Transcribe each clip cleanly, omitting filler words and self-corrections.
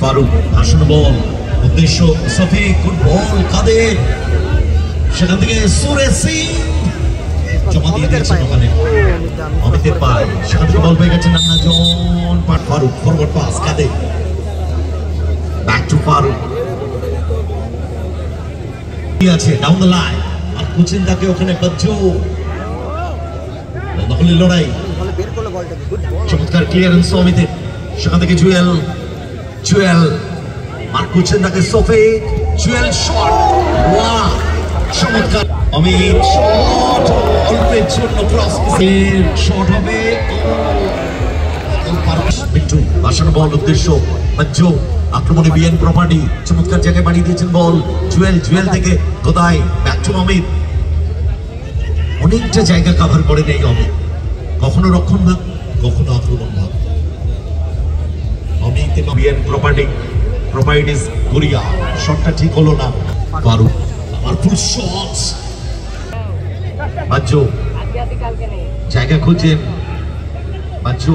ফারুক আসন্ন বল উদ্দেশ্য Shafiq good ball কাদের সেখান থেকে সুরেশ সিং জমা দিয়ে দিয়েছেন ওখানে অমিতের পায় সেখান থেকে বল পেয়ে গেছেন Nannajan Faruk forward pass Kader back to Faruk আছে ডাউন দ্য লাইন আর কোচিং তাকে ওখানে বাচ্চু দখলের লড়াই চমৎকার ক্লিয়ারেন্স অমিতের সেখান থেকে জুয়েল আর কোচিং তাকে সফিক জুয়েল শট ওয়াও চমৎকার অমিত শট অল্পের জন্য ক্রস শট হবে বিট্টু বাসানো বল উদ্দেশ্য বাচ্চু আক্রমণে বিএন প্রপার্টি চমৎকার জায়গায় বাড়িয়ে দিয়েছেন বল জুয়েল থেকে গোদাই ব্যাক টু অমিত অনেকটা জায়গা কভার করে নেই অমিত কখনো রক্ষণ ভাগ কখনো আক্রমণ ভাগ অমিত এবং বিএন প্রপার্টিস গড়িয়া শটটা ঠিক হলো না ফারুক আমার ফুল শট বাচ্চু জায়গা খুঁজছেন বাচ্চু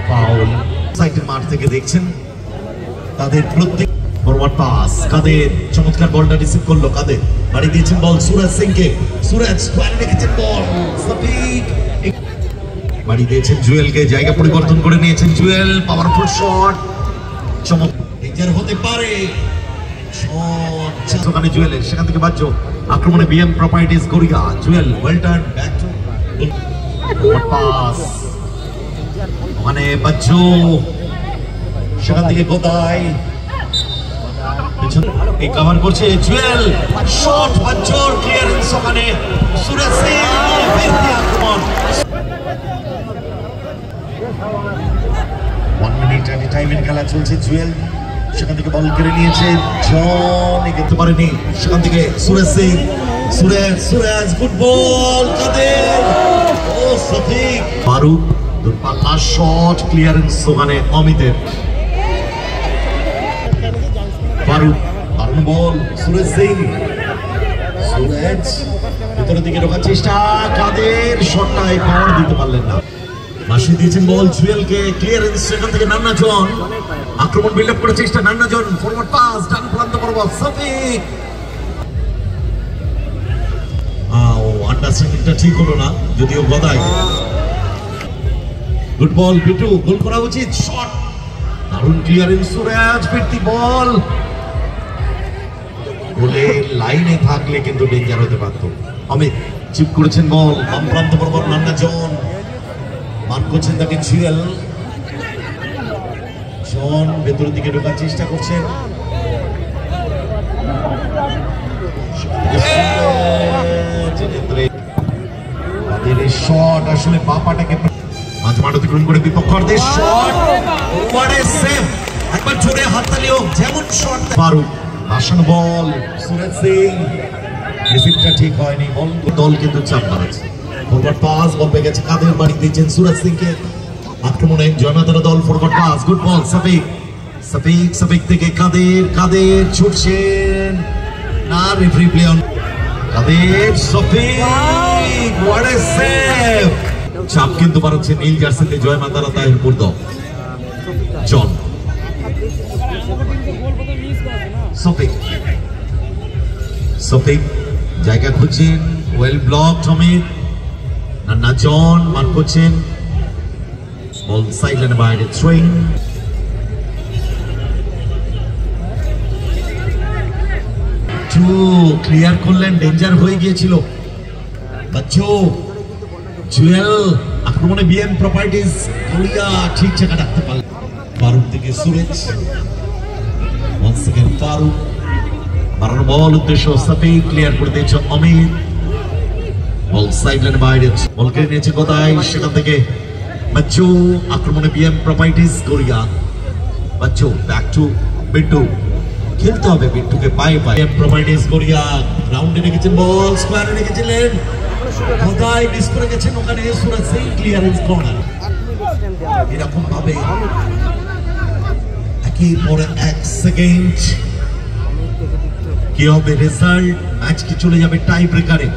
ফাউল সাইডের মাঠ থেকে দেখছেন তাদের প্রত্যেক ফরওয়ার্ড পাস কাদের চমৎকার বলটা রিসিভ করলো কাদের বাড়ি দিয়েছেন বল সুরজ সিংকে সুরজ স্কোয়ারে রেখেছেন বল সফিক বাড়ি দিয়েছেন জুয়েলকে জায়গা পরিবর্তন করে নিয়েছেন জুয়েল পাওয়ারফুল শট চমৎকার হতে পারে শট ওখানে জুয়েলের সেখান থেকে বাচ্চু আক্রমণে BM properties Garia Jewel well turn back to pass ওখানে বাচ্চু সেখান থেকে গোদাই এই কভার করছে জুয়েল শট বাচ্চুর ক্লিয়ারেন্স ওখানে সুরেশ সিং আক্রমণ 1 মিনিট এট টাইমের খেলা চলছে জুয়েল সেখান থেকে বল কেড়ে নিয়েছে জন এগোতে পারেনি সেখান থেকে সুরেশ সিং সুরেশ গুড বল কাদের ও সফিক ফারুক দুর্পাল্লা শট ক্লিয়ারেন্স ওখানে অমিতের ফারুক দারুণ বল সুরেশ সিং ভিতরের দিকে ঢোকার চেষ্টা কাদের শটটায় পাওয়ার দিতে পারলেন না মাসি দিয়েছেন বল জুয়েলকে ক্লিয়ারেন্স সেখান থেকে নান্নাজন আক্রমণ বিল্ড আপ করার চেষ্টা নান্নাজন ফরওয়ার্ড পাস ডান প্রান্ত বরাবর সফিক আন্ডারস্ট্যান্ডিংটা ঠিক হলো না যদিও গদাই গুড বল বিটু গোল করা উচিত শট দারুণ ক্লিয়ারেন্স সুরাজ ফিরতি বল গোলের লাইনে থাকলে কিন্তু ডেঞ্জার হতে পারত অমিত চিপ করেছেন বল বাম প্রান্ত বরাবর নান্নাজন মান করছেন তাকে জুয়েল জন ভেতরের দিকে ঢোকার চেষ্টা করছেন শট আসলে বাপাটাকে মাঝ মাঠ অতিক্রম করে বিপক্ষের শট ওভারে সেভ একবার জোরে হাততালিও যেমন শট ফারুক আসন বল সুরেশ সিং রিসিভটা ঠিক হয়নি বল দল কিন্তু চাপ বাড়াচ্ছে ফরওয়ার্ড পাস বল পেয়ে গেছে কাদের বাড়ি দিয়েছেন সুরেশ সিংকে আক্রমণে জয়মাতারা দল forward pass good ball Shafiq থেকে কাদের ছুটছেন না referee play on Kader Shafiq what a save চাপ কিন্তু বাড়াচ্ছে নীল জার্সিতে জয়মাতারা তাহিরপুর দল জন সফিক জায়গা খুঁজছেন ওয়েল ব্লক অমিত নান্না জন মার করছেন বল সাইডলাইন বাইরে থ্রোয়িং ক্লিয়ার করলেন ডেঞ্জার হয়ে গিয়েছিল বাচ্চু জুয়েল আক্রমণে বিএম প্রপার্টিস গড়িয়া ঠিক জায়গা রাখতে পারলেন ফারুক থেকে সুরেশ once again ফারুক বাড়ানো বল উদ্দেশ্য সফিক ক্লিয়ার করে দিয়েছে অমিত বল সাইডলাইন বাইরে বল কেড়ে নিয়েছে গোদাই সেখান থেকে বাচ্চু আক্রমণে BM properties Garia Bachchu back to Bittu খেলতে হবে বিট্টুকে পায়ে বিএম প্রপার্টিস গড়িয়া গ্রাউন্ডে রেখেছেন বল স্কোয়ারে রেখেছিলেন গোদাই মিস করে গেছেন ওখানে সুরেশ সিং ক্লিয়ারেন্স কর্নার এরকম ভাবে একই পরে 1 সেকেন্ড কি হবে রেজাল্ট ম্যাচ কি চলে যাবে টাই ব্রেকারে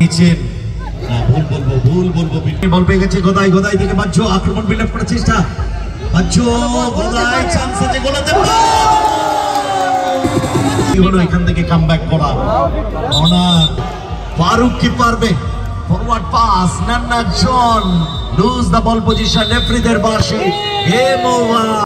নিচেন ভুল বলবো বল পেয়ে গেছে গোদাই থেকে বাচ্চু আক্রমণ বিল্ড আপ করার চেষ্টা বাচ্চু গোলায় চান্স আছে, গোলাতে হলো এখান থেকে কামব্যাক করা। অনার ফারুক কি পারবে? Forward pass, Nannajan lose the ball possession, রেফারিদের বাঁশি, গেম ওভার।